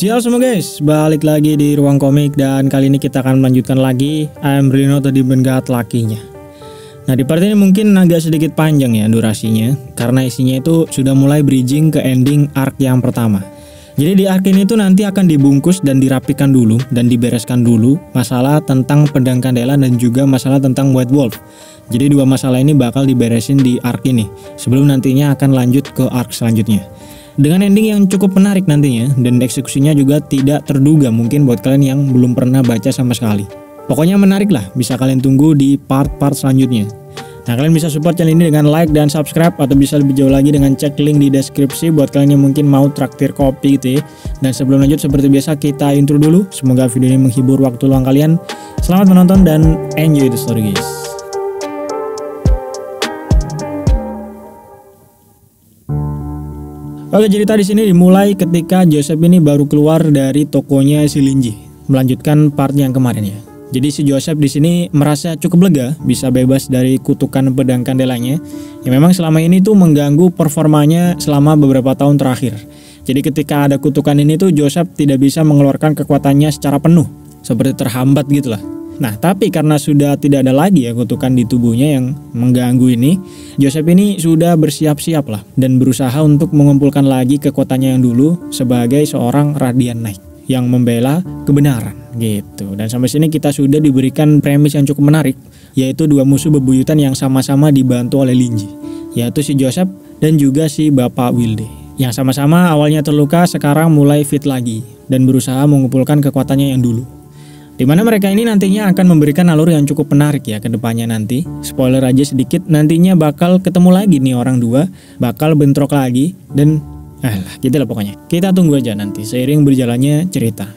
Halo semua guys, balik lagi di Ruang Komik dan kali ini kita akan melanjutkan lagi I'm Really Not a Demon God lakinya. Nah di part ini mungkin agak sedikit panjang ya durasinya, karena isinya itu sudah mulai bridging ke ending arc yang pertama. Jadi di arc ini tuh nanti akan dibungkus dan dirapikan dulu dan dibereskan dulu masalah tentang pedang kandela dan juga masalah tentang White Wolf. Jadi dua masalah ini bakal diberesin di arc ini sebelum nantinya akan lanjut ke arc selanjutnya. Dengan ending yang cukup menarik nantinya dan eksekusinya juga tidak terduga mungkin buat kalian yang belum pernah baca sama sekali. Pokoknya menarik lah, bisa kalian tunggu di part-part selanjutnya. Nah kalian bisa support channel ini dengan like dan subscribe atau bisa lebih jauh lagi dengan cek link di deskripsi buat kalian yang mungkin mau traktir kopi gitu ya. Dan sebelum lanjut seperti biasa kita intro dulu, semoga video ini menghibur waktu luang kalian. Selamat menonton dan enjoy the story guys. Oke, cerita di sini dimulai ketika Joseph ini baru keluar dari tokonya si Linji, melanjutkan part yang kemarin ya. Jadi si Joseph di sini merasa cukup lega bisa bebas dari kutukan pedang kandelanya yang memang selama ini tuh mengganggu performanya selama beberapa tahun terakhir. Jadi ketika ada kutukan ini tuh Joseph tidak bisa mengeluarkan kekuatannya secara penuh, seperti terhambat gitulah. Nah tapi karena sudah tidak ada lagi ya kutukan di tubuhnya yang mengganggu ini, Joseph ini sudah bersiap-siap lah dan berusaha untuk mengumpulkan lagi kekuatannya yang dulu sebagai seorang Radiant Knight yang membela kebenaran gitu. Dan sampai sini kita sudah diberikan premis yang cukup menarik, yaitu dua musuh bebuyutan yang sama-sama dibantu oleh Linji, yaitu si Joseph dan juga si Bapak Wilde, yang sama-sama awalnya terluka sekarang mulai fit lagi dan berusaha mengumpulkan kekuatannya yang dulu. Dimana mereka ini nantinya akan memberikan alur yang cukup menarik ya ke depannya nanti. Spoiler aja sedikit, nantinya bakal ketemu lagi nih orang dua, bakal bentrok lagi dan gitu lah pokoknya. Kita tunggu aja nanti seiring berjalannya cerita.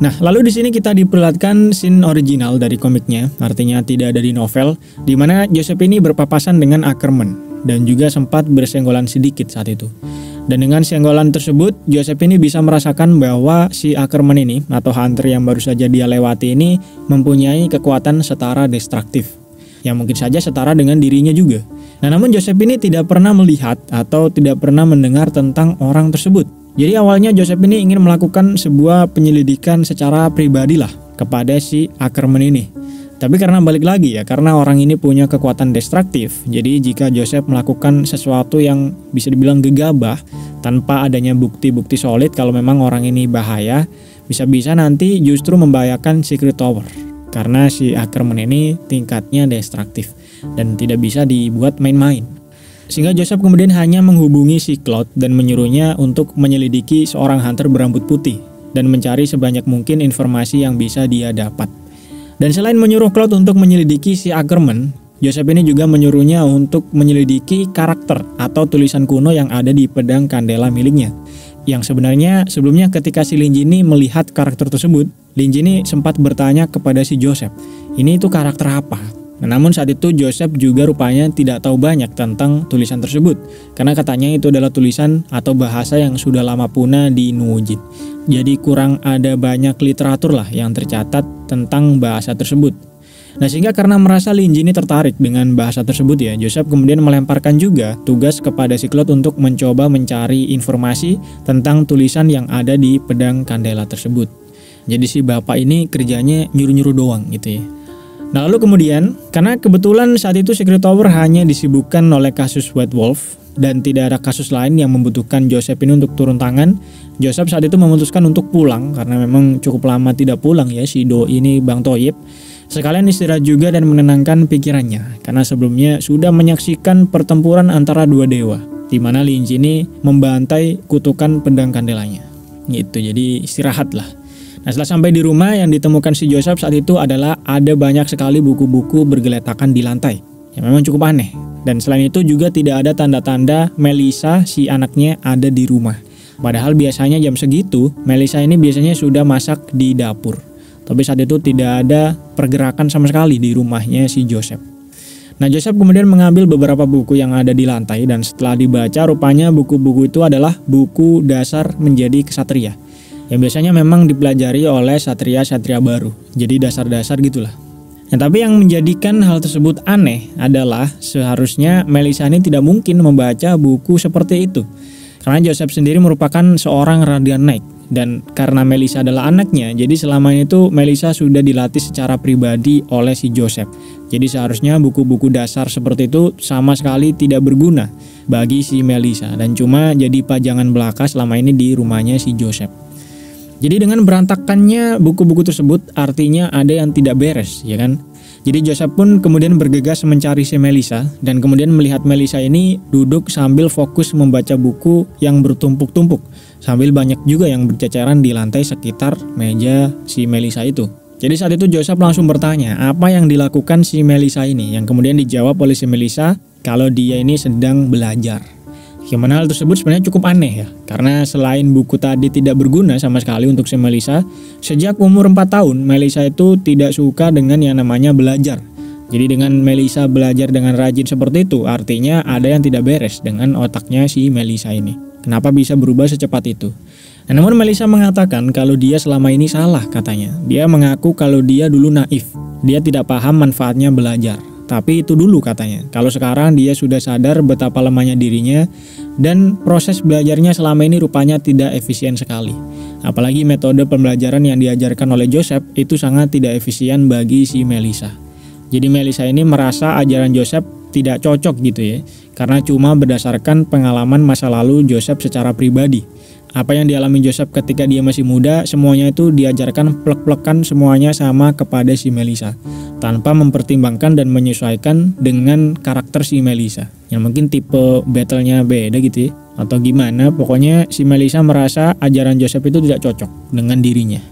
Nah, lalu di sini kita diperlihatkan scene original dari komiknya, artinya tidak ada di novel, di mana Joseph ini berpapasan dengan Ackerman dan juga sempat bersenggolan sedikit saat itu. Dan dengan senggolan tersebut, Joseph ini bisa merasakan bahwa si Ackerman ini atau hunter yang baru saja dia lewati ini mempunyai kekuatan setara destruktif, yang mungkin saja setara dengan dirinya juga. Nah, namun Joseph ini tidak pernah melihat atau tidak pernah mendengar tentang orang tersebut. Jadi awalnya Joseph ini ingin melakukan sebuah penyelidikan secara pribadi lah kepada si Ackerman ini. Tapi karena balik lagi ya, karena orang ini punya kekuatan destruktif, jadi jika Joseph melakukan sesuatu yang bisa dibilang gegabah tanpa adanya bukti-bukti solid kalau memang orang ini bahaya, bisa-bisa nanti justru membahayakan Secret Tower. Karena si Ackerman ini tingkatnya destruktif dan tidak bisa dibuat main-main. Sehingga Joseph kemudian hanya menghubungi si Cloud dan menyuruhnya untuk menyelidiki seorang hunter berambut putih dan mencari sebanyak mungkin informasi yang bisa dia dapat. Dan selain menyuruh Cloud untuk menyelidiki si Ackerman, Joseph ini juga menyuruhnya untuk menyelidiki karakter atau tulisan kuno yang ada di pedang kandela miliknya. Yang sebenarnya sebelumnya ketika si Linji ini melihat karakter tersebut, Linji ini sempat bertanya kepada si Joseph, ini itu karakter apa? Nah, namun saat itu Joseph juga rupanya tidak tahu banyak tentang tulisan tersebut, karena katanya itu adalah tulisan atau bahasa yang sudah lama punah di Nuujin. Jadi kurang ada banyak literatur lah yang tercatat tentang bahasa tersebut. Nah sehingga karena merasa Linji ini tertarik dengan bahasa tersebut ya, Joseph kemudian melemparkan juga tugas kepada si Cloud untuk mencoba mencari informasi tentang tulisan yang ada di pedang kandela tersebut. Jadi si bapak ini kerjanya nyuruh-nyuruh doang gitu ya. Nah lalu kemudian, karena kebetulan saat itu Secret Tower hanya disibukkan oleh kasus White Wolf dan tidak ada kasus lain yang membutuhkan Joseph ini untuk turun tangan, Joseph saat itu memutuskan untuk pulang karena memang cukup lama tidak pulang ya si doi ini Bang Toyib. Sekalian istirahat juga dan menenangkan pikirannya karena sebelumnya sudah menyaksikan pertempuran antara dua dewa di mana Linji ini membantai kutukan pedang kandelanya. Gitu, jadi istirahat lah. Nah setelah sampai di rumah yang ditemukan si Joseph saat itu adalah ada banyak sekali buku-buku bergeletakan di lantai yang memang cukup aneh. Dan selain itu juga tidak ada tanda-tanda Melissa si anaknya ada di rumah. Padahal biasanya jam segitu Melissa ini biasanya sudah masak di dapur. Tapi saat itu tidak ada pergerakan sama sekali di rumahnya si Joseph. Nah Joseph kemudian mengambil beberapa buku yang ada di lantai dan setelah dibaca rupanya buku-buku itu adalah buku dasar menjadi kesatria. Yang biasanya memang dipelajari oleh satria-satria baru. Jadi dasar-dasar gitulah. Nah, tapi yang menjadikan hal tersebut aneh adalah seharusnya Melissa ini tidak mungkin membaca buku seperti itu. Karena Joseph sendiri merupakan seorang Radiant Knight Dan karena Melissa adalah anaknya, jadi selama ini tuh Melissa sudah dilatih secara pribadi oleh si Joseph. Jadi seharusnya buku-buku dasar seperti itu sama sekali tidak berguna bagi si Melissa dan cuma jadi pajangan belaka selama ini di rumahnya si Joseph. Jadi dengan berantakannya buku-buku tersebut artinya ada yang tidak beres, ya kan? Jadi Joseph pun kemudian bergegas mencari si Melissa dan kemudian melihat Melissa ini duduk sambil fokus membaca buku yang bertumpuk-tumpuk sambil banyak juga yang berceceran di lantai sekitar meja si Melissa itu. Jadi saat itu Joseph langsung bertanya apa yang dilakukan si Melissa ini, yang kemudian dijawab oleh si Melissa kalau dia ini sedang belajar. Gimana hal tersebut sebenarnya cukup aneh ya, karena selain buku tadi tidak berguna sama sekali untuk si Melissa, sejak umur 4 tahun Melissa itu tidak suka dengan yang namanya belajar. Jadi dengan Melissa belajar dengan rajin seperti itu, artinya ada yang tidak beres dengan otaknya si Melissa ini. Kenapa bisa berubah secepat itu? Nah, namun Melissa mengatakan kalau dia selama ini salah katanya. Dia mengaku kalau dia dulu naif, dia tidak paham manfaatnya belajar. Tapi itu dulu katanya. Kalau sekarang dia sudah sadar betapa lemahnya dirinya dan proses belajarnya selama ini rupanya tidak efisien sekali. Apalagi metode pembelajaran yang diajarkan oleh Joseph itu sangat tidak efisien bagi si Melissa. Jadi Melissa ini merasa ajaran Joseph tidak cocok gitu ya, karena cuma berdasarkan pengalaman masa lalu Joseph secara pribadi. Apa yang dialami Joseph ketika dia masih muda, semuanya itu diajarkan plek-plekan semuanya sama kepada si Melissa, tanpa mempertimbangkan dan menyesuaikan dengan karakter si Melissa. Yang mungkin tipe battle-nya beda gitu ya, atau gimana, pokoknya si Melissa merasa ajaran Joseph itu tidak cocok dengan dirinya.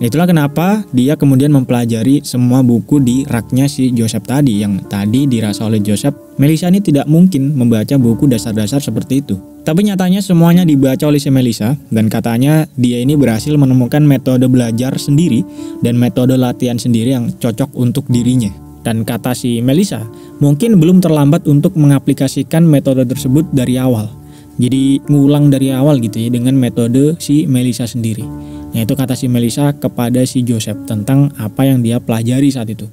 Itulah kenapa dia kemudian mempelajari semua buku di raknya si Joseph tadi, yang tadi dirasa oleh Joseph, Melissa ini tidak mungkin membaca buku dasar-dasar seperti itu. Tapi nyatanya semuanya dibaca oleh si Melissa, dan katanya dia ini berhasil menemukan metode belajar sendiri dan metode latihan sendiri yang cocok untuk dirinya. Dan kata si Melissa, mungkin belum terlambat untuk mengaplikasikan metode tersebut dari awal. Jadi ngulang dari awal gitu ya dengan metode si Melissa sendiri. Nah itu kata si Melissa kepada si Joseph tentang apa yang dia pelajari saat itu.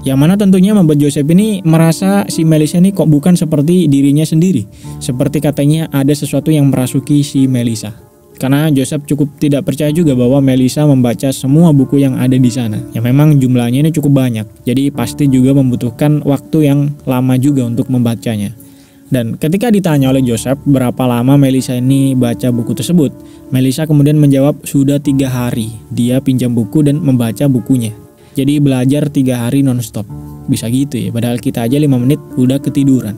Yang mana tentunya membuat Joseph ini merasa si Melissa ini kok bukan seperti dirinya sendiri. Seperti katanya ada sesuatu yang merasuki si Melissa. Karena Joseph cukup tidak percaya juga bahwa Melissa membaca semua buku yang ada di sana. Yang memang jumlahnya ini cukup banyak. Jadi pasti juga membutuhkan waktu yang lama juga untuk membacanya. Dan ketika ditanya oleh Joseph berapa lama Melissa ini baca buku tersebut, Melissa kemudian menjawab sudah 3 hari dia pinjam buku dan membaca bukunya. Jadi belajar 3 hari nonstop. Bisa gitu ya, padahal kita aja 5 menit udah ketiduran.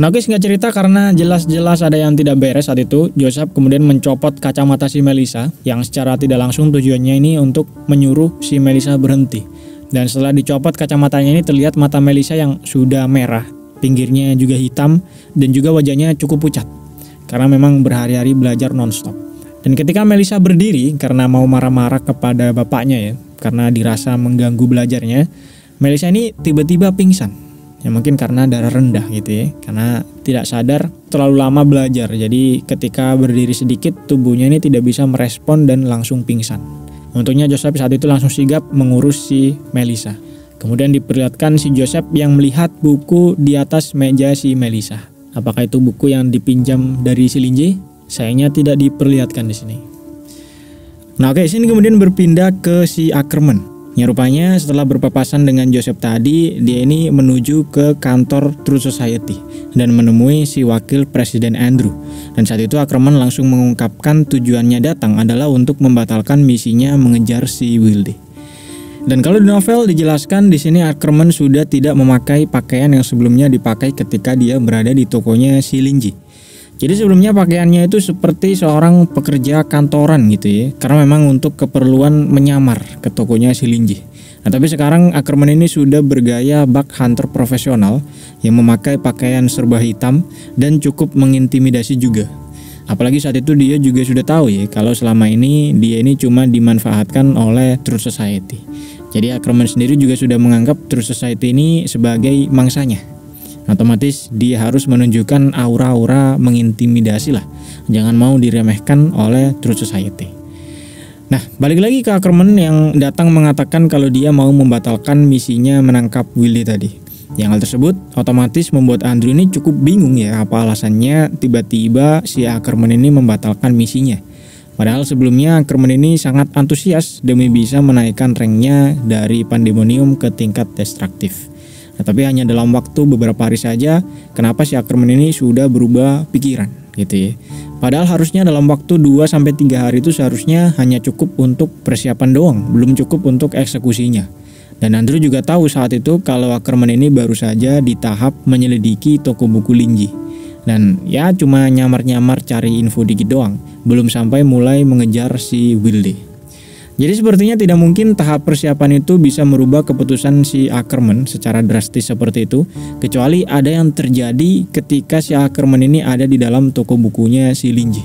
Nah oke, singkat cerita karena jelas-jelas ada yang tidak beres saat itu, Joseph kemudian mencopot kacamata si Melissa yang secara tidak langsung tujuannya ini untuk menyuruh si Melissa berhenti. Dan setelah dicopot kacamatanya ini terlihat mata Melissa yang sudah merah, pinggirnya juga hitam, dan juga wajahnya cukup pucat karena memang berhari-hari belajar nonstop. Dan ketika Melissa berdiri karena mau marah-marah kepada bapaknya ya, karena dirasa mengganggu belajarnya, Melissa ini tiba-tiba pingsan. Ya mungkin karena darah rendah gitu ya, karena tidak sadar terlalu lama belajar. Jadi ketika berdiri sedikit tubuhnya ini tidak bisa merespon dan langsung pingsan. Untungnya Joseph saat itu langsung sigap mengurus si Melissa. Kemudian diperlihatkan si Joseph yang melihat buku di atas meja si Melissa. Apakah itu buku yang dipinjam dari si Linji? Sayangnya tidak diperlihatkan di sini. Nah oke, sini kemudian berpindah ke si Ackerman. Ya rupanya setelah berpapasan dengan Joseph tadi, dia ini menuju ke kantor Truth Society dan menemui si wakil presiden Andrew. Dan saat itu Ackerman langsung mengungkapkan tujuannya datang adalah untuk membatalkan misinya mengejar si Wilde. Dan kalau di novel dijelaskan di sini Ackerman sudah tidak memakai pakaian yang sebelumnya dipakai ketika dia berada di tokonya si Linji. Jadi sebelumnya pakaiannya itu seperti seorang pekerja kantoran gitu ya, karena memang untuk keperluan menyamar ke tokonya si Linji. Nah tapi sekarang Ackerman ini sudah bergaya bug hunter profesional yang memakai pakaian serba hitam dan cukup mengintimidasi juga. Apalagi saat itu dia juga sudah tahu ya kalau selama ini dia ini cuma dimanfaatkan oleh Truth Society. Jadi Ackerman sendiri juga sudah menganggap Truth Society ini sebagai mangsanya. Otomatis dia harus menunjukkan aura-aura mengintimidasi lah. Jangan mau diremehkan oleh Truth Society. Nah, balik lagi ke Ackerman yang datang mengatakan kalau dia mau membatalkan misinya menangkap Wilde tadi. Yang hal tersebut otomatis membuat Andrew ini cukup bingung ya apa alasannya tiba-tiba si Ackerman ini membatalkan misinya. Padahal sebelumnya Ackerman ini sangat antusias demi bisa menaikkan ranknya dari Pandemonium ke tingkat destruktif. Nah, tapi hanya dalam waktu beberapa hari saja, kenapa si Ackerman ini sudah berubah pikiran gitu ya. Padahal harusnya dalam waktu 2-3 hari itu seharusnya hanya cukup untuk persiapan doang, belum cukup untuk eksekusinya. Dan Andrew juga tahu saat itu kalau Ackerman ini baru saja di tahap menyelidiki toko buku Linji. Dan ya cuma nyamar-nyamar cari info dikit doang, belum sampai mulai mengejar si Wilde. Jadi sepertinya tidak mungkin tahap persiapan itu bisa merubah keputusan si Ackerman secara drastis seperti itu, kecuali ada yang terjadi ketika si Ackerman ini ada di dalam toko bukunya si Linji.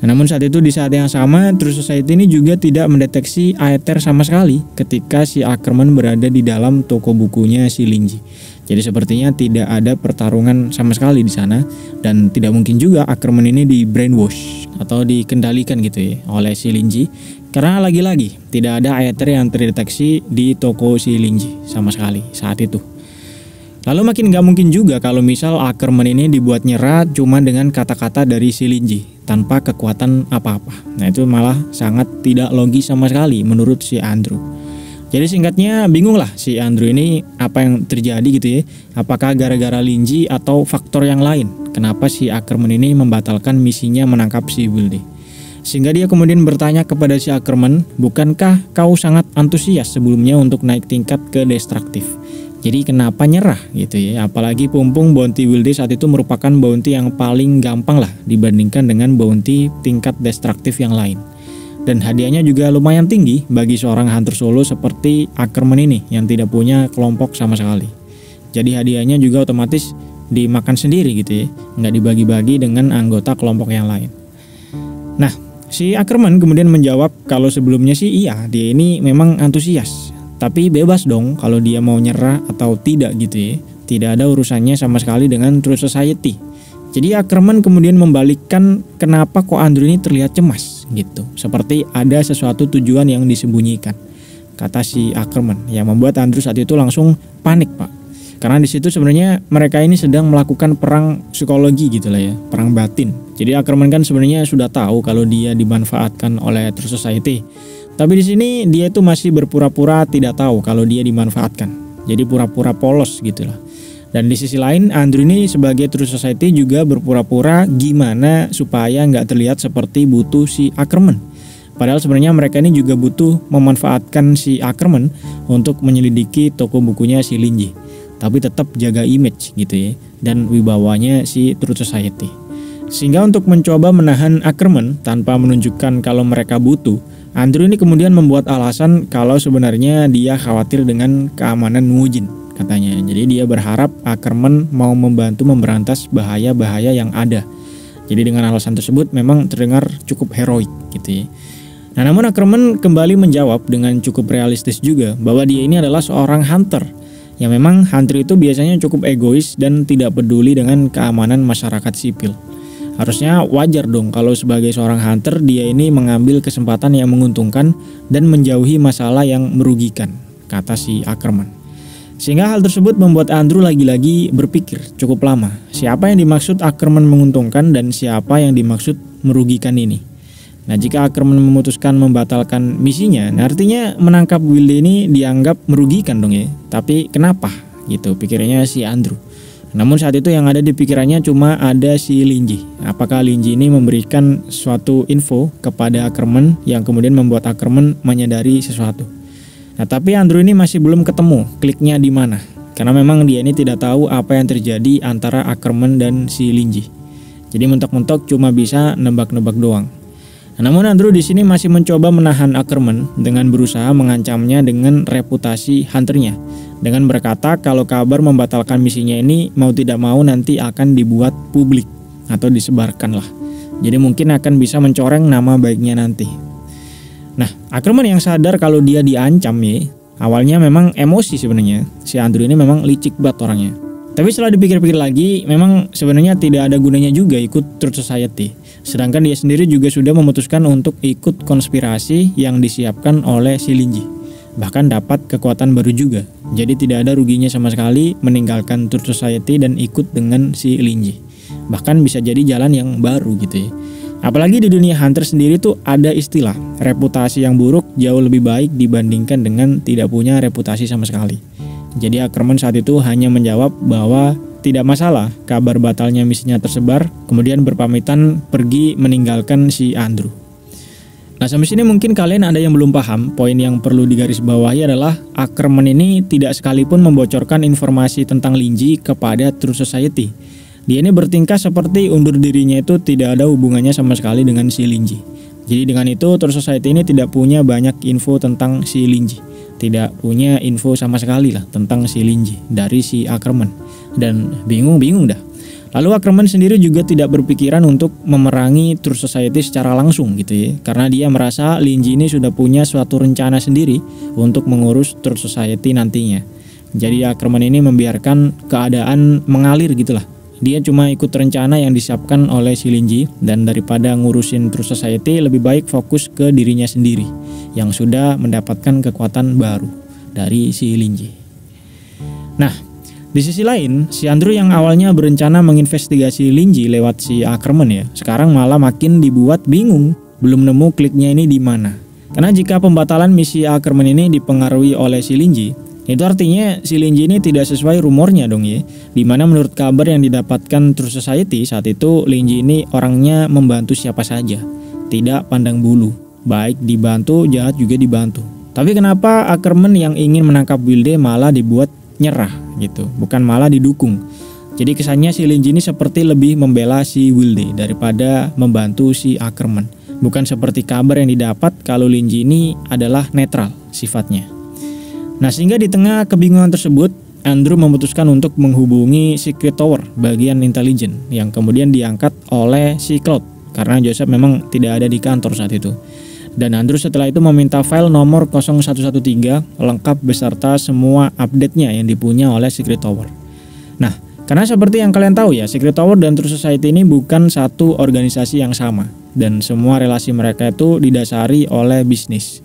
Nah, namun saat itu di saat yang sama, True Society ini juga tidak mendeteksi Aether sama sekali ketika si Ackerman berada di dalam toko bukunya si Linji. Jadi sepertinya tidak ada pertarungan sama sekali di sana, dan tidak mungkin juga Ackerman ini di brainwash atau dikendalikan gitu ya oleh si Linji, karena lagi-lagi tidak ada Aether yang terdeteksi di toko si Linji sama sekali saat itu. Lalu makin gak mungkin juga kalau misal Ackerman ini dibuat nyerah cuma dengan kata-kata dari si Linji tanpa kekuatan apa-apa. Nah, itu malah sangat tidak logis sama sekali menurut si Andrew. Jadi singkatnya bingung lah si Andrew ini apa yang terjadi gitu ya. Apakah gara-gara Linji atau faktor yang lain? Kenapa si Ackerman ini membatalkan misinya menangkap si Wilde? Sehingga dia kemudian bertanya kepada si Ackerman, bukankah kau sangat antusias sebelumnya untuk naik tingkat ke destruktif? Jadi kenapa nyerah gitu ya? Apalagi pumpung bounty Wilde saat itu merupakan bounty yang paling gampang lah dibandingkan dengan bounty tingkat destruktif yang lain. Dan hadiahnya juga lumayan tinggi bagi seorang hunter solo seperti Ackerman ini yang tidak punya kelompok sama sekali. Jadi hadiahnya juga otomatis dimakan sendiri gitu ya, nggak dibagi-bagi dengan anggota kelompok yang lain. Nah, si Ackerman kemudian menjawab kalau sebelumnya sih iya, dia ini memang antusias. Tapi bebas dong kalau dia mau nyerah atau tidak gitu ya. Tidak ada urusannya sama sekali dengan True Society. Jadi Ackerman kemudian membalikkan kenapa kok Andrew ini terlihat cemas gitu. Seperti ada sesuatu tujuan yang disembunyikan, kata si Ackerman, yang membuat Andrew saat itu langsung panik, Pak. Karena di situ sebenarnya mereka ini sedang melakukan perang psikologi gitu lah ya, perang batin. Jadi Ackerman kan sebenarnya sudah tahu kalau dia dimanfaatkan oleh True Society. Tapi di sini dia itu masih berpura-pura tidak tahu kalau dia dimanfaatkan. Jadi pura-pura polos gitu lah. Dan di sisi lain Andrew ini sebagai True Society juga berpura-pura gimana supaya nggak terlihat seperti butuh si Ackerman. Padahal sebenarnya mereka ini juga butuh memanfaatkan si Ackerman untuk menyelidiki toko bukunya si Linji. Tapi tetap jaga image gitu ya, dan wibawanya si True Society. Sehingga untuk mencoba menahan Ackerman tanpa menunjukkan kalau mereka butuh, Andrew ini kemudian membuat alasan kalau sebenarnya dia khawatir dengan keamanan Muujin, katanya. Jadi dia berharap Ackerman mau membantu memberantas bahaya-bahaya yang ada. Jadi dengan alasan tersebut memang terdengar cukup heroik gitu ya. Nah, namun Ackerman kembali menjawab dengan cukup realistis juga bahwa dia ini adalah seorang hunter. Ya memang hunter itu biasanya cukup egois dan tidak peduli dengan keamanan masyarakat sipil. Harusnya wajar dong kalau sebagai seorang hunter dia ini mengambil kesempatan yang menguntungkan dan menjauhi masalah yang merugikan, kata si Ackerman. Sehingga hal tersebut membuat Andrew lagi-lagi berpikir cukup lama, siapa yang dimaksud Ackerman menguntungkan dan siapa yang dimaksud merugikan ini. Nah, jika Ackerman memutuskan membatalkan misinya, nah artinya menangkap Wilde ini dianggap merugikan dong ya. Tapi kenapa? Gitu pikirannya si Andrew. Namun saat itu yang ada di pikirannya cuma ada si Linji. Apakah Linji ini memberikan suatu info kepada Ackerman yang kemudian membuat Ackerman menyadari sesuatu. Nah, tapi Andrew ini masih belum ketemu kliknya di mana. Karena memang dia ini tidak tahu apa yang terjadi antara Ackerman dan si Linji. Jadi mentok-mentok cuma bisa nebak-nebak doang. Nah, namun Andrew di sini masih mencoba menahan Ackerman dengan berusaha mengancamnya dengan reputasi hunternya. Dengan berkata kalau kabar membatalkan misinya ini mau tidak mau nanti akan dibuat publik atau disebarkan lah. Jadi mungkin akan bisa mencoreng nama baiknya nanti. Nah, Ackerman yang sadar kalau dia diancam ya, awalnya memang emosi sebenarnya. Si Andrew ini memang licik banget orangnya. Tapi setelah dipikir-pikir lagi, memang sebenarnya tidak ada gunanya juga ikut True Society. Sedangkan dia sendiri juga sudah memutuskan untuk ikut konspirasi yang disiapkan oleh si Linji. Bahkan dapat kekuatan baru juga. Jadi tidak ada ruginya sama sekali meninggalkan True Society dan ikut dengan si Linji. Bahkan bisa jadi jalan yang baru gitu ya. Apalagi di dunia hunter sendiri tuh ada istilah reputasi yang buruk jauh lebih baik dibandingkan dengan tidak punya reputasi sama sekali. Jadi Ackerman saat itu hanya menjawab bahwa tidak masalah kabar batalnya misinya tersebar, kemudian berpamitan pergi meninggalkan si Andrew. Nah, sampai sini mungkin kalian ada yang belum paham. Poin yang perlu digarisbawahi adalah Ackerman ini tidak sekalipun membocorkan informasi tentang Linji kepada True Society. Dia ini bertingkah seperti undur dirinya itu tidak ada hubungannya sama sekali dengan si Linji. Jadi dengan itu True Society ini tidak punya banyak info tentang si Linji. Tidak punya info sama sekali lah tentang si Linji dari si Ackerman. Dan bingung dah. Lalu Ackerman sendiri juga tidak berpikiran untuk memerangi True Society secara langsung gitu ya. Karena dia merasa Linji ini sudah punya suatu rencana sendiri untuk mengurus True Society nantinya. Jadi Ackerman ini membiarkan keadaan mengalir gitulah. Dia cuma ikut rencana yang disiapkan oleh si Linji, dan daripada ngurusin True Society lebih baik fokus ke dirinya sendiri yang sudah mendapatkan kekuatan baru dari si Linji. Nah, di sisi lain, si Andrew yang awalnya berencana menginvestigasi Linji lewat si Ackerman ya, sekarang malah makin dibuat bingung, belum nemu kliknya ini di mana. Karena jika pembatalan misi Ackerman ini dipengaruhi oleh si Linji, itu artinya si Linji ini tidak sesuai rumornya dong ya. Dimana menurut kabar yang didapatkan True Society saat itu, Linji ini orangnya membantu siapa saja, tidak pandang bulu, baik dibantu jahat juga dibantu. Tapi kenapa Ackerman yang ingin menangkap Wilde malah dibuat nyerah gitu, bukan malah didukung. Jadi kesannya si Linji ini seperti lebih membela si Wilde daripada membantu si Ackerman. Bukan seperti kabar yang didapat kalau Linji ini adalah netral sifatnya. Nah, sehingga di tengah kebingungan tersebut, Andrew memutuskan untuk menghubungi Secret Tower bagian intelijen yang kemudian diangkat oleh si Cloud karena Joseph memang tidak ada di kantor saat itu. Dan Andrew setelah itu meminta file nomor 0113 lengkap beserta semua update-nya yang dipunya oleh Secret Tower. Nah, karena seperti yang kalian tahu ya, Secret Tower dan True Society ini bukan satu organisasi yang sama, dan semua relasi mereka itu didasari oleh bisnis.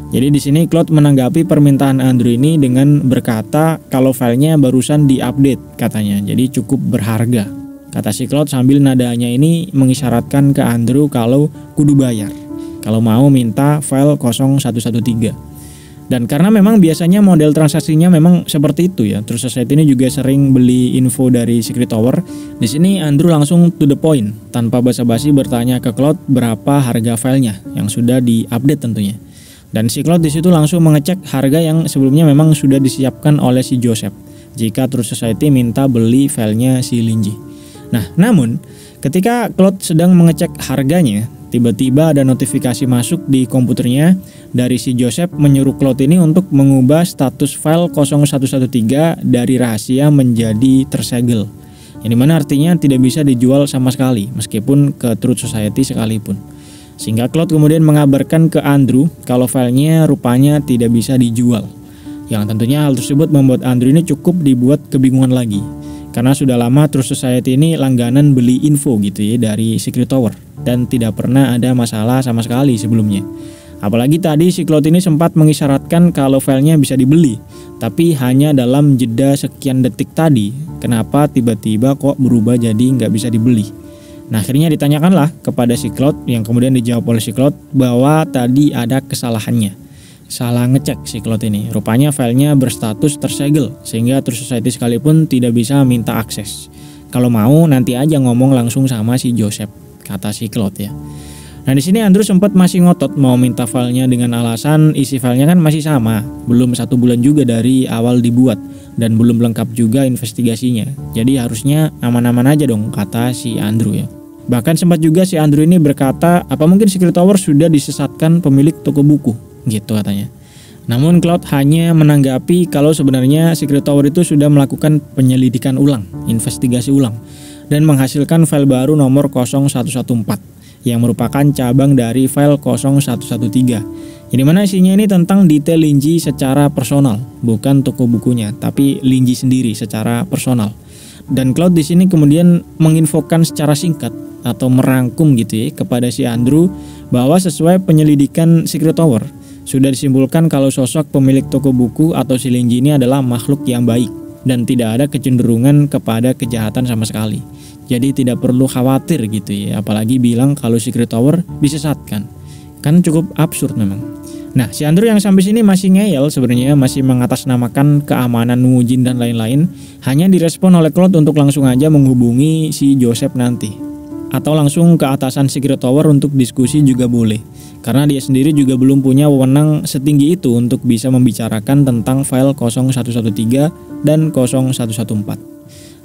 Jadi di sini Cloud menanggapi permintaan Andrew ini dengan berkata kalau filenya barusan diupdate katanya, jadi cukup berharga. Kata si Cloud sambil nadanya ini mengisyaratkan ke Andrew kalau kudu bayar kalau mau minta file 0113. Dan karena memang biasanya model transaksinya memang seperti itu ya, True Society ini juga sering beli info dari Secret Tower. Di sini Andrew langsung to the point tanpa basa-basi bertanya ke Cloud berapa harga filenya yang sudah diupdate tentunya. Dan si Cloud di situ langsung mengecek harga yang sebelumnya memang sudah disiapkan oleh si Joseph jika True Society minta beli filenya si Linji. Nah, namun ketika Cloud sedang mengecek harganya, tiba-tiba ada notifikasi masuk di komputernya dari si Joseph menyuruh Cloud ini untuk mengubah status file 0113 dari rahasia menjadi tersegel. Yang dimana artinya tidak bisa dijual sama sekali meskipun ke True Society sekalipun. Sehingga Cloud kemudian mengabarkan ke Andrew kalau filenya rupanya tidak bisa dijual. Yang tentunya hal tersebut membuat Andrew ini cukup dibuat kebingungan lagi. Karena sudah lama True Society ini langganan beli info gitu ya dari Secret Tower. Dan tidak pernah ada masalah sama sekali sebelumnya. Apalagi tadi si Cloud ini sempat mengisyaratkan kalau filenya bisa dibeli. Tapi hanya dalam jeda sekian detik tadi, kenapa tiba-tiba kok berubah jadi nggak bisa dibeli. Nah, akhirnya ditanyakanlah kepada si Cloud yang kemudian dijawab oleh si Cloud bahwa tadi ada kesalahannya. Salah ngecek si Cloud ini. Rupanya filenya berstatus tersegel sehingga True Society sekalipun tidak bisa minta akses. Kalau mau nanti aja ngomong langsung sama si Joseph, kata si Cloud ya. Nah, di sini Andrew sempat masih ngotot mau minta filenya dengan alasan isi filenya kan masih sama, belum 1 bulan juga dari awal dibuat dan belum lengkap juga investigasinya. Jadi harusnya aman-aman aja dong, kata si Andrew ya. Bahkan sempat juga si Andrew ini berkata, apa mungkin Secret Tower sudah disesatkan pemilik toko buku, gitu katanya. Namun Cloud hanya menanggapi kalau sebenarnya Secret Tower itu sudah melakukan penyelidikan ulang, investigasi ulang, dan menghasilkan file baru nomor 0114 yang merupakan cabang dari file 0113. Yang dimana isinya ini tentang detail Linji secara personal, bukan toko bukunya, tapi Linji sendiri secara personal. Dan Cloud di sini kemudian menginfokan secara singkat atau merangkum gitu ya kepada si Andrew bahwa sesuai penyelidikan Secret Tower sudah disimpulkan kalau sosok pemilik toko buku atau si Linji ini adalah makhluk yang baik dan tidak ada kecenderungan kepada kejahatan sama sekali. Jadi tidak perlu khawatir gitu ya, apalagi bilang kalau Secret Tower disesatkan. Kan cukup absurd memang. Nah, si Andrew yang sampai sini masih ngeyel sebenarnya, masih mengatasnamakan keamanan Muujin dan lain-lain, hanya direspon oleh Cloud untuk langsung aja menghubungi si Joseph nanti. Atau langsung ke atasan Secret Tower untuk diskusi juga boleh. Karena dia sendiri juga belum punya wewenang setinggi itu untuk bisa membicarakan tentang file 0113 dan 0114.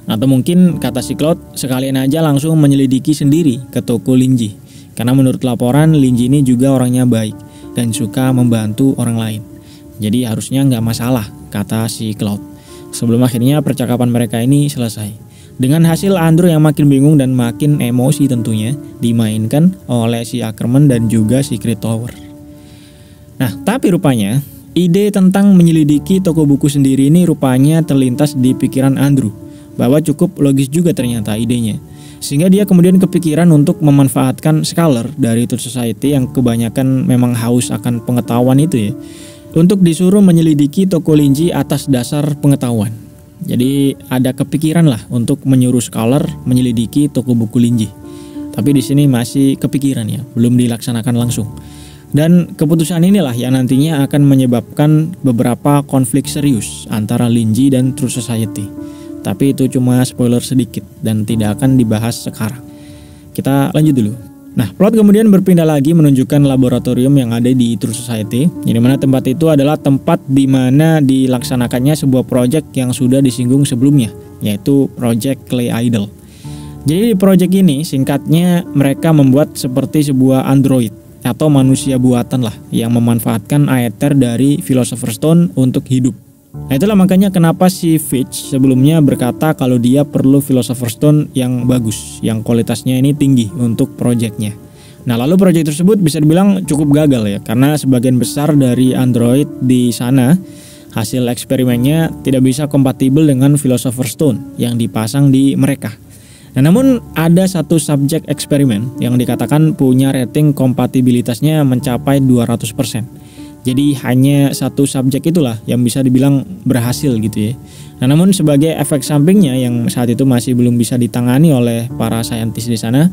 Atau mungkin kata si Cloud sekalian aja langsung menyelidiki sendiri ke toko Linji. Karena menurut laporan Linji ini juga orangnya baik dan suka membantu orang lain. Jadi harusnya nggak masalah, kata si Cloud. Sebelum akhirnya percakapan mereka ini selesai. Dengan hasil Andrew yang makin bingung dan makin emosi tentunya dimainkan oleh si Ackerman dan juga Secret Tower. Nah, tapi rupanya ide tentang menyelidiki toko buku sendiri ini rupanya terlintas di pikiran Andrew. Bahwa cukup logis juga ternyata idenya. Sehingga dia kemudian kepikiran untuk memanfaatkan scholar dari Truth Society yang kebanyakan memang haus akan pengetahuan itu ya, untuk disuruh menyelidiki toko Linji atas dasar pengetahuan. Jadi ada kepikiran lah untuk menyuruh scholar menyelidiki toko buku Linji. Tapi di sini masih kepikiran ya, belum dilaksanakan langsung. Dan keputusan inilah yang nantinya akan menyebabkan beberapa konflik serius antara Linji dan Truth Society. Tapi itu cuma spoiler sedikit dan tidak akan dibahas sekarang. Kita lanjut dulu. Nah, plot kemudian berpindah lagi menunjukkan laboratorium yang ada di Truth Society, di mana tempat itu adalah tempat di mana dilaksanakannya sebuah proyek yang sudah disinggung sebelumnya, yaitu Project Clay Idol. Jadi di proyek ini singkatnya mereka membuat seperti sebuah android atau manusia buatan lah yang memanfaatkan aether dari Philosopher's Stone untuk hidup. Nah, itulah makanya kenapa si Fitch sebelumnya berkata kalau dia perlu Philosopher's Stone yang bagus, yang kualitasnya ini tinggi untuk proyeknya. Nah, lalu proyek tersebut bisa dibilang cukup gagal ya, karena sebagian besar dari android di sana hasil eksperimennya tidak bisa kompatibel dengan Philosopher's Stone yang dipasang di mereka. Nah, namun ada satu subjek eksperimen yang dikatakan punya rating kompatibilitasnya mencapai 200%. Jadi hanya satu subjek itulah yang bisa dibilang berhasil gitu ya. Nah, namun sebagai efek sampingnya yang saat itu masih belum bisa ditangani oleh para saintis di sana,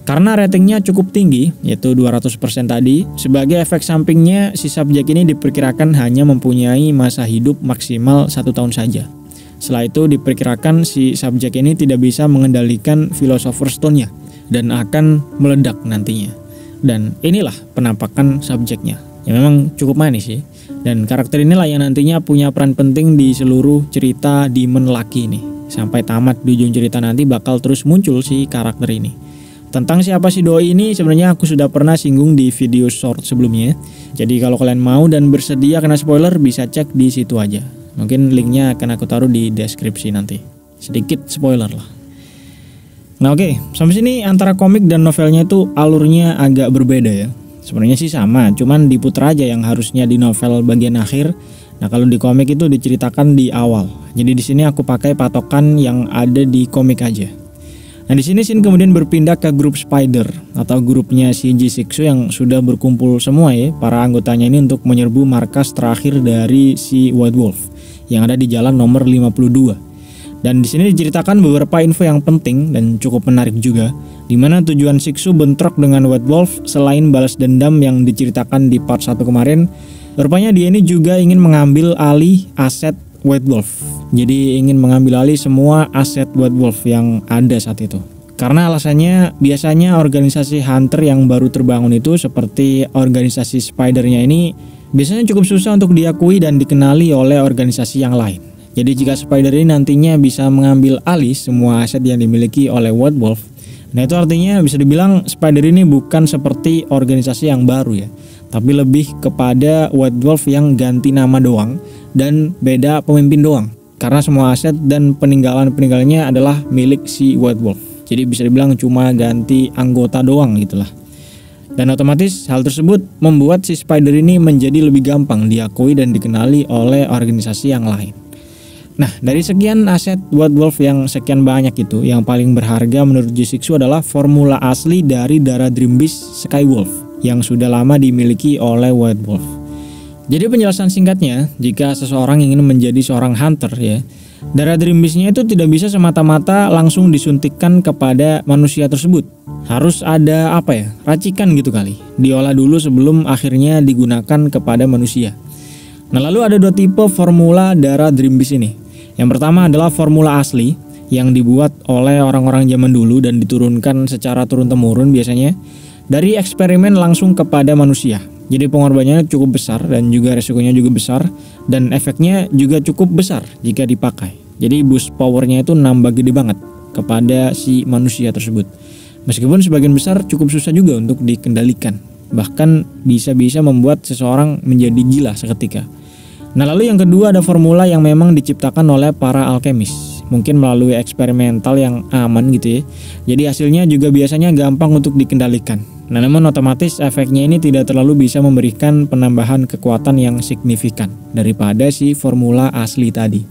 karena ratingnya cukup tinggi, yaitu 200% tadi, sebagai efek sampingnya si subjek ini diperkirakan hanya mempunyai masa hidup maksimal 1 tahun saja. Setelah itu diperkirakan si subjek ini tidak bisa mengendalikan Philosopher's Stone-nya dan akan meledak nantinya. Dan inilah penampakan subjeknya. Ya memang cukup manis sih. Dan karakter inilah yang nantinya punya peran penting di seluruh cerita Demon Lucky ini. Sampai tamat di ujung cerita nanti bakal terus muncul si karakter ini. Tentang siapa si doi ini sebenarnya aku sudah pernah singgung di video short sebelumnya. Jadi kalau kalian mau dan bersedia kena spoiler bisa cek di situ aja. Mungkin linknya akan aku taruh di deskripsi nanti. Sedikit spoiler lah. Nah oke, sampai sini antara komik dan novelnya itu alurnya agak berbeda ya. Sebenarnya sih sama, cuman diputar aja yang harusnya di novel bagian akhir. Nah, kalau di komik itu diceritakan di awal. Jadi di sini aku pakai patokan yang ada di komik aja. Nah, di sini Shin kemudian berpindah ke grup Spider atau grupnya Shinji Shiksu yang sudah berkumpul semua ya, para anggotanya ini untuk menyerbu markas terakhir dari si White Wolf yang ada di jalan nomor 52. Dan di sini diceritakan beberapa info yang penting dan cukup menarik juga, di mana tujuan Shiksu bentrok dengan White Wolf selain balas dendam yang diceritakan di part 1 kemarin, rupanya dia ini juga ingin mengambil alih aset White Wolf. Jadi ingin mengambil alih semua aset White Wolf yang ada saat itu. Karena alasannya biasanya organisasi hunter yang baru terbangun itu seperti organisasi Spider-nya ini biasanya cukup susah untuk diakui dan dikenali oleh organisasi yang lain. Jadi jika Spider ini nantinya bisa mengambil alih semua aset yang dimiliki oleh White Wolf, nah itu artinya bisa dibilang Spider ini bukan seperti organisasi yang baru ya, tapi lebih kepada White Wolf yang ganti nama doang dan beda pemimpin doang. Karena semua aset dan peninggalan-peninggalannya adalah milik si White Wolf. Jadi bisa dibilang cuma ganti anggota doang gitulah. Dan otomatis hal tersebut membuat si Spider ini menjadi lebih gampang diakui dan dikenali oleh organisasi yang lain. Nah, dari sekian aset White Wolf yang sekian banyak itu, yang paling berharga menurut Shiksu adalah formula asli dari darah Dream Beast Skywolf yang sudah lama dimiliki oleh White Wolf. Jadi penjelasan singkatnya, jika seseorang ingin menjadi seorang hunter ya, Darah Dream Beast-nya itu tidak bisa semata-mata langsung disuntikkan kepada manusia tersebut. Harus ada racikan gitu kali. Diolah dulu sebelum akhirnya digunakan kepada manusia. Nah, lalu ada 2 tipe formula darah Dream Beast ini. Yang pertama adalah formula asli yang dibuat oleh orang-orang zaman dulu dan diturunkan secara turun-temurun biasanya dari eksperimen langsung kepada manusia. Jadi pengorbanannya cukup besar dan juga resikonya juga besar dan efeknya juga cukup besar jika dipakai. Jadi boost powernya itu nambah gede banget kepada si manusia tersebut. Meskipun sebagian besar cukup susah juga untuk dikendalikan. Bahkan bisa-bisa membuat seseorang menjadi gila seketika. Nah, lalu yang kedua ada formula yang memang diciptakan oleh para alkemis. Mungkin melalui eksperimental yang aman gitu ya. Jadi hasilnya juga biasanya gampang untuk dikendalikan. Nah, namun otomatis efeknya ini tidak terlalu bisa memberikan penambahan kekuatan yang signifikan daripada si formula asli tadi.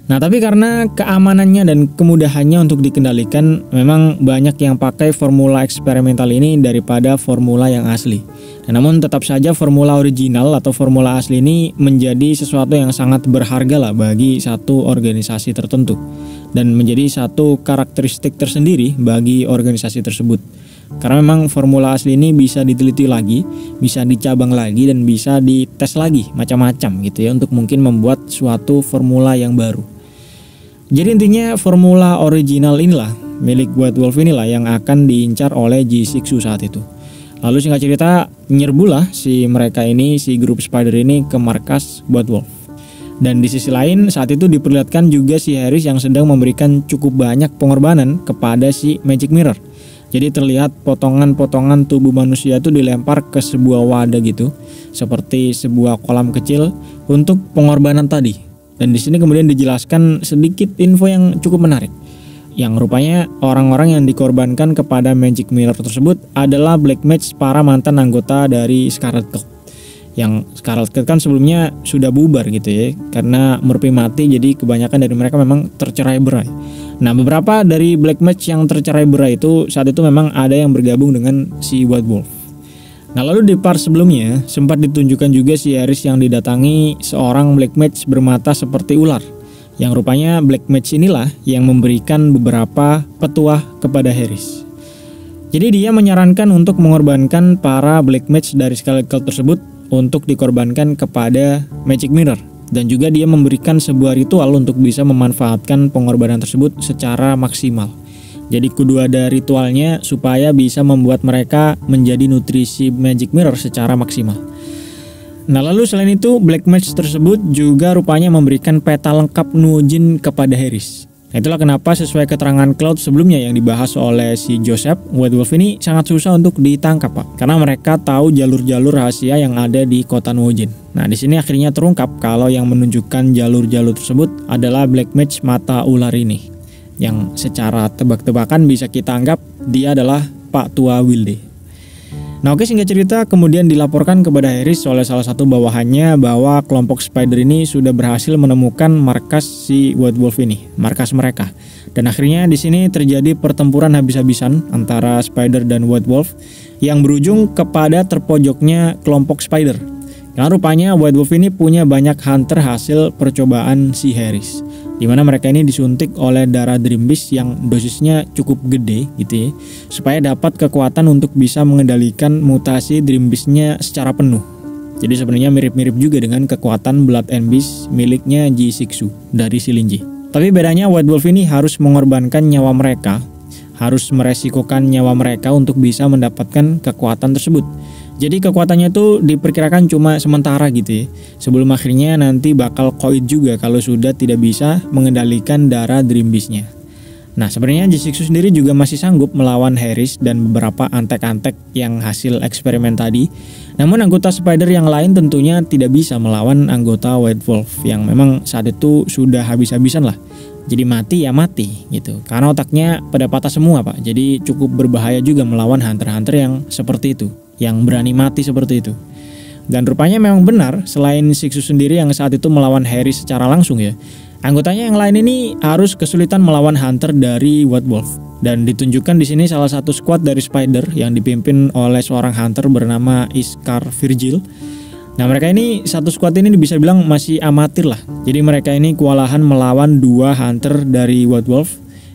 Nah, tapi karena keamanannya dan kemudahannya untuk dikendalikan, memang banyak yang pakai formula eksperimental ini daripada formula yang asli. Nah, namun tetap saja formula original atau formula asli ini menjadi sesuatu yang sangat berharga lah bagi satu organisasi tertentu dan menjadi satu karakteristik tersendiri bagi organisasi tersebut. Karena memang formula asli ini bisa diteliti lagi, bisa dicabang lagi dan bisa dites lagi macam-macam gitu ya untuk mungkin membuat suatu formula yang baru. Jadi intinya formula original inilah milik White Wolf inilah yang akan diincar oleh G6 saat itu. Lalu singkat cerita nyerbulah si grup Spider ini ke markas White Wolf. Dan di sisi lain saat itu diperlihatkan juga si Harris yang sedang memberikan cukup banyak pengorbanan kepada si Magic Mirror. Jadi terlihat potongan-potongan tubuh manusia itu dilempar ke sebuah wadah gitu, seperti sebuah kolam kecil untuk pengorbanan tadi. Dan di sini kemudian dijelaskan sedikit info yang cukup menarik. Yang rupanya orang-orang yang dikorbankan kepada Magic Mirror tersebut adalah Black Mage para mantan anggota dari Scarlet Cult. Yang Scarlet Cult kan sebelumnya sudah bubar gitu ya, karena Murphy mati jadi kebanyakan dari mereka memang tercerai berai. Nah, beberapa dari Black Mage yang tercerai berai itu saat itu memang ada yang bergabung dengan si White Wolf. Nah, lalu di part sebelumnya sempat ditunjukkan juga si Harris yang didatangi seorang Black Mage bermata seperti ular. Yang rupanya Black Mage inilah yang memberikan beberapa petuah kepada Harris. Jadi dia menyarankan untuk mengorbankan para Black Mage dari Scarlet Cult tersebut untuk dikorbankan kepada Magic Mirror. Dan juga dia memberikan sebuah ritual untuk bisa memanfaatkan pengorbanan tersebut secara maksimal. Jadi kudu ada ritualnya supaya bisa membuat mereka menjadi nutrisi Magic Mirror secara maksimal. Nah, lalu selain itu Black Mage tersebut juga rupanya memberikan peta lengkap Nuojin kepada Harris. Nah, itulah kenapa sesuai keterangan Cloud sebelumnya yang dibahas oleh si Joseph, White Wolf ini sangat susah untuk ditangkap, Pak. Karena mereka tahu jalur-jalur rahasia yang ada di kota Nuojin. Nah, di sini akhirnya terungkap kalau yang menunjukkan jalur-jalur tersebut adalah Black Mage mata ular ini. Yang secara tebak-tebakan bisa kita anggap dia adalah Pak Tua Wilde. Nah, oke, singkat cerita kemudian dilaporkan kepada Harris oleh salah satu bawahannya bahwa kelompok Spider ini sudah berhasil menemukan markas si White Wolf ini, markas mereka. Dan akhirnya di sini terjadi pertempuran habis-habisan antara Spider dan White Wolf yang berujung kepada terpojoknya kelompok Spider. Karena rupanya White Wolf ini punya banyak hunter hasil percobaan si Harris, di mana mereka ini disuntik oleh darah Dream Beast yang dosisnya cukup gede gitu ya, supaya dapat kekuatan untuk bisa mengendalikan mutasi Dream Beast-nya secara penuh. Jadi sebenarnya mirip-mirip juga dengan kekuatan Blood and Beast miliknya G6 dari Shilinji. Tapi bedanya White Wolf ini harus mengorbankan nyawa mereka, harus meresikokan nyawa mereka untuk bisa mendapatkan kekuatan tersebut. Jadi kekuatannya itu diperkirakan cuma sementara gitu ya, sebelum akhirnya nanti bakal koit juga kalau sudah tidak bisa mengendalikan darah Dream Beast-nya. Nah, sebenarnya G6 sendiri juga masih sanggup melawan Harris dan beberapa antek-antek yang hasil eksperimen tadi. Namun anggota Spider yang lain tentunya tidak bisa melawan anggota White Wolf yang memang saat itu sudah habis-habisan lah. Jadi mati ya mati gitu, karena otaknya pada patah semua, Pak. Jadi cukup berbahaya juga melawan hunter-hunter yang seperti itu, yang berani mati seperti itu. Dan rupanya memang benar, selain Sixus sendiri yang saat itu melawan Harris secara langsung ya, anggotanya yang lain ini harus kesulitan melawan hunter dari White Wolf. Dan ditunjukkan di sini salah satu squad dari Spider yang dipimpin oleh seorang hunter bernama Iskar Virgil. Nah mereka ini satu squad ini bisa bilang masih amatir lah. Jadi mereka ini kewalahan melawan 2 hunter dari White Wolf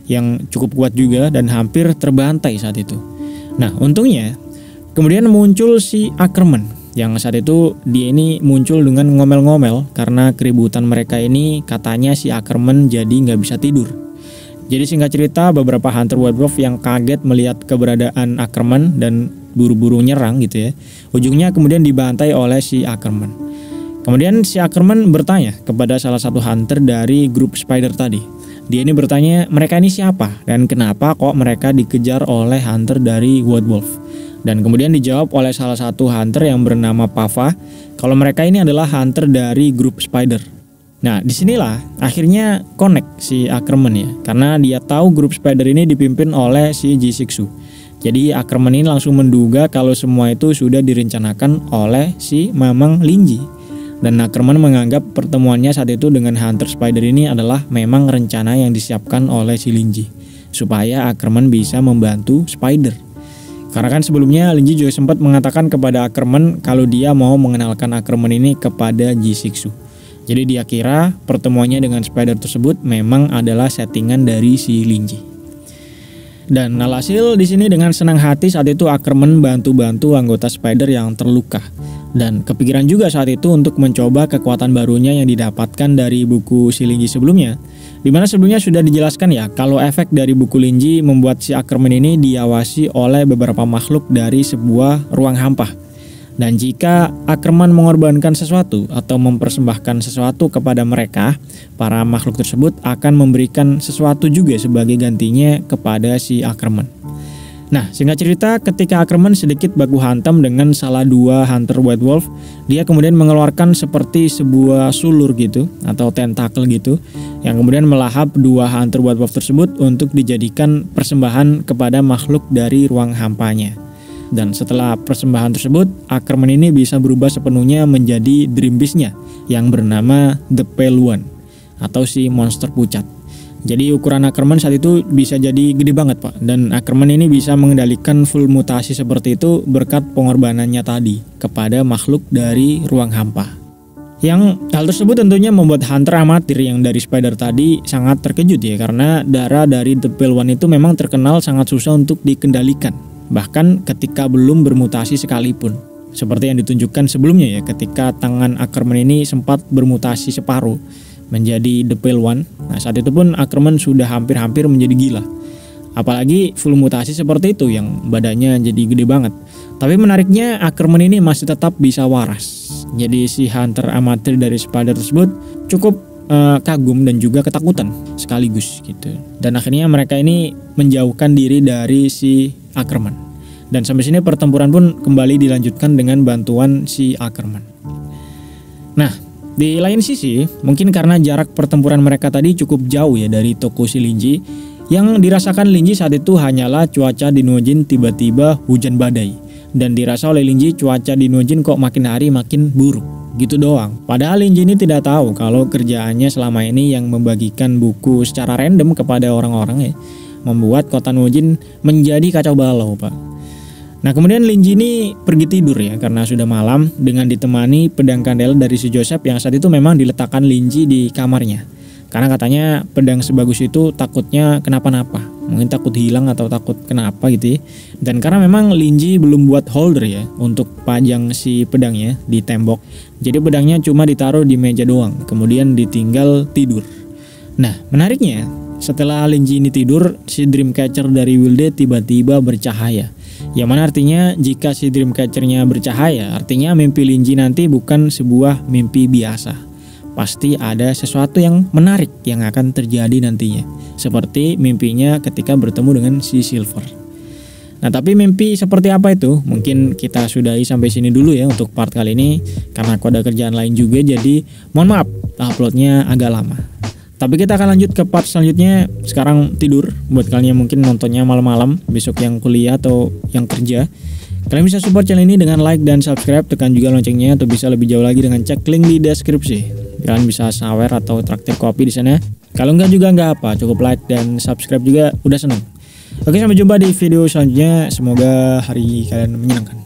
yang cukup kuat juga dan hampir terbantai saat itu. Nah untungnya kemudian muncul si Ackerman yang saat itu dia ini muncul dengan ngomel-ngomel karena keributan mereka ini katanya si Ackerman jadi nggak bisa tidur. Jadi singkat cerita beberapa hunter White Wolf yang kaget melihat keberadaan Ackerman dan buru-buru nyerang gitu ya. Ujungnya kemudian dibantai oleh si Ackerman. Kemudian si Ackerman bertanya kepada salah satu hunter dari grup Spider tadi. Dia ini bertanya mereka ini siapa dan kenapa kok mereka dikejar oleh hunter dari White Wolf. Dan kemudian dijawab oleh salah satu hunter yang bernama Pava kalau mereka ini adalah hunter dari grup Spider. Nah disinilah akhirnya connect si Ackerman ya, karena dia tahu grup Spider ini dipimpin oleh si G6. Jadi Ackerman ini langsung menduga kalau semua itu sudah direncanakan oleh si Mamang Linji. Dan Ackerman menganggap pertemuannya saat itu dengan Hunter Spider ini adalah memang rencana yang disiapkan oleh si Linji, supaya Ackerman bisa membantu Spider. Karena kan sebelumnya Linji juga sempat mengatakan kepada Ackerman kalau dia mau mengenalkan Ackerman ini kepada G6. Jadi dia kira pertemuannya dengan Spider tersebut memang adalah settingan dari si Linji. Dan alhasil di sini dengan senang hati saat itu Ackerman bantu-bantu anggota Spider yang terluka. Dan kepikiran juga saat itu untuk mencoba kekuatan barunya yang didapatkan dari buku si Linji sebelumnya. Dimana sebelumnya sudah dijelaskan ya kalau efek dari buku Linji membuat si Ackerman ini diawasi oleh beberapa makhluk dari sebuah ruang hampa. Dan jika Ackerman mengorbankan sesuatu atau mempersembahkan sesuatu kepada mereka, para makhluk tersebut akan memberikan sesuatu juga sebagai gantinya kepada si Ackerman. Nah, singkat cerita ketika Ackerman sedikit baku hantam dengan salah 2 hunter White Wolf, dia kemudian mengeluarkan seperti sebuah sulur gitu atau tentakel gitu yang kemudian melahap 2 hunter White Wolf tersebut untuk dijadikan persembahan kepada makhluk dari ruang hampanya. Dan setelah persembahan tersebut, Ackerman ini bisa berubah sepenuhnya menjadi Dream Beast-nya yang bernama The Pale One atau si monster pucat. Jadi ukuran Ackerman saat itu bisa jadi gede banget Pak. Dan Ackerman ini bisa mengendalikan full mutasi seperti itu berkat pengorbanannya tadi kepada makhluk dari ruang hampa. Yang hal tersebut tentunya membuat hunter amatir yang dari Spider tadi sangat terkejut ya, karena darah dari The Pale One itu memang terkenal sangat susah untuk dikendalikan. Bahkan ketika belum bermutasi sekalipun. Seperti yang ditunjukkan sebelumnya ya, ketika tangan Ackerman ini sempat bermutasi separuh menjadi The Pale One. Nah saat itu pun Ackerman sudah hampir-hampir menjadi gila. Apalagi full mutasi seperti itu yang badannya jadi gede banget. Tapi menariknya Ackerman ini masih tetap bisa waras. Jadi si hunter amatir dari Spider tersebut cukup kagum dan juga ketakutan sekaligus gitu. Dan akhirnya mereka ini menjauhkan diri dari si Ackerman. Dan sampai sini pertempuran pun kembali dilanjutkan dengan bantuan si Ackerman. Nah, di lain sisi, mungkin karena jarak pertempuran mereka tadi cukup jauh ya dari toko si Linji, yang dirasakan Linji saat itu hanyalah cuaca di Nojin tiba-tiba hujan badai. Dan dirasa oleh Linji cuaca di Nojin kok makin hari makin buruk. Gitu doang. Padahal Linji ini tidak tahu kalau kerjaannya selama ini yang membagikan buku secara random kepada orang-orang ya, membuat kota Nojin menjadi kacau balau Pak. Nah kemudian Linji ini pergi tidur ya karena sudah malam dengan ditemani pedang kandel dari si Joseph yang saat itu memang diletakkan Linji di kamarnya. Karena katanya pedang sebagus itu takutnya kenapa-napa. Mungkin takut hilang atau takut kenapa gitu ya. Dan karena memang Linji belum buat holder ya untuk pajang si pedangnya di tembok. Jadi pedangnya cuma ditaruh di meja doang. Kemudian ditinggal tidur. Nah menariknya setelah Linji ini tidur, si Dreamcatcher dari Wilde tiba-tiba bercahaya. Yang mana artinya jika si Dreamcatcher-nya bercahaya, artinya mimpi Linji nanti bukan sebuah mimpi biasa. Pasti ada sesuatu yang menarik yang akan terjadi nantinya. Seperti mimpinya ketika bertemu dengan si Silver. Nah tapi mimpi seperti apa itu? Mungkin kita sudahi sampai sini dulu ya untuk part kali ini. Karena aku ada kerjaan lain juga, jadi mohon maaf uploadnya agak lama. Tapi kita akan lanjut ke part selanjutnya. Sekarang tidur. Buat kalian yang mungkin nontonnya malam-malam, besok yang kuliah atau yang kerja, kalian bisa support channel ini dengan like dan subscribe. Tekan juga loncengnya atau bisa lebih jauh lagi dengan cek link di deskripsi. Kalian bisa sawer atau traktir kopi di sana. Kalau enggak juga enggak apa, cukup like dan subscribe juga udah seneng. Oke, sampai jumpa di video selanjutnya. Semoga hari kalian menyenangkan.